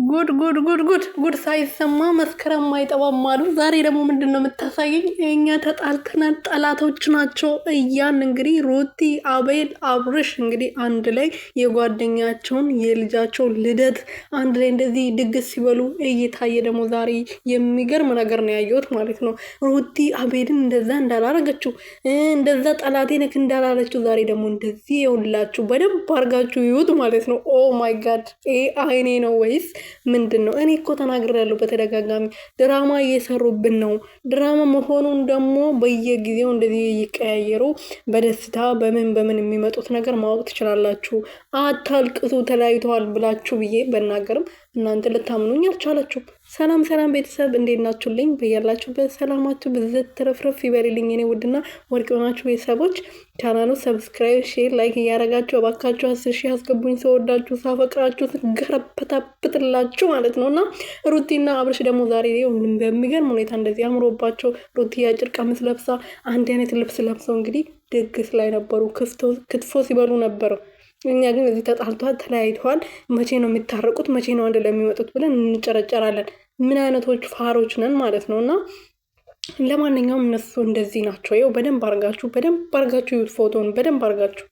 ጉድ ጉድ ጉድ ጉድ ጉድ ሳይሰማ መስከረም አይጠባም አሉ። ዛሬ ደግሞ ምንድን ነው የምታሳየኝ? እኛ ተጣልተናል፣ ጠላቶች ናቸው እያን እንግዲህ ሩቲ፣ አቤል፣ አብርሽ እንግዲህ አንድ ላይ የጓደኛቸውን የልጃቸውን ልደት አንድ ላይ እንደዚህ ድግስ ሲበሉ እየታየ ደግሞ ዛሬ የሚገርም ነገር ነው ያየሁት ማለት ነው። ሩቲ አቤልን እንደዛ እንዳላረገችው እንደዛ ጠላቴ ነክ እንዳላለችው ዛሬ ደግሞ እንደዚህ የውላችሁ በደንብ አርጋችሁ ይዩት ማለት ነው። ኦ ማይ ጋድ አይኔ ነው ወይስ ምንድን ነው? እኔ እኮ ተናግሬያለሁ በተደጋጋሚ ድራማ እየሰሩብን ነው። ድራማ መሆኑን ደግሞ በየጊዜው እንደዚህ እየቀያየሩ በደስታ በምን የሚመጡት ነገር ማወቅ ትችላላችሁ። አታልቅሱ ተለያይተዋል ብላችሁ ብዬ በናገርም እናንተ ልታምኑኝ አልቻላችሁም። ሰላም ቤተሰብ እንዴት ናችሁልኝ? በያላችሁበት ሰላማችሁ ብዝት ትረፍረፍ ይበልልኝ። እኔ ውድና ወርቅ የሆናችሁ ቤተሰቦች ቻናሉ ሰብስክራይብ፣ ሼር፣ ላይክ እያደረጋችሁ እባካችሁ 10 ሺህ አስገቡኝ። ሰወዳችሁ ሳፈቅራችሁ ስገረበታብጥላችሁ ማለት ነው። እና ሩቲና አብርሽ ደግሞ ዛሬ በሚገርም ሁኔታ እንደዚህ አምሮባቸው ሩቲ አጭር ቀሚስ ለብሳ አንድ አይነት ልብስ ለብሰው እንግዲህ ድግስ ላይ ነበሩ። ክትፎ ሲበሉ ነበረው። እኛ ግን እዚህ ተጣልተዋል፣ ተለያይተዋል። መቼ ነው የሚታረቁት? መቼ ነው አንድ ለሚመጡት ብለን እንጨረጨራለን። ምን አይነቶች ፋሮች ነን ማለት ነው። እና ለማንኛውም እነሱ እንደዚህ ናቸው። ይኸው በደንብ አርጋችሁ ፎቶን በደንብ አርጋችሁ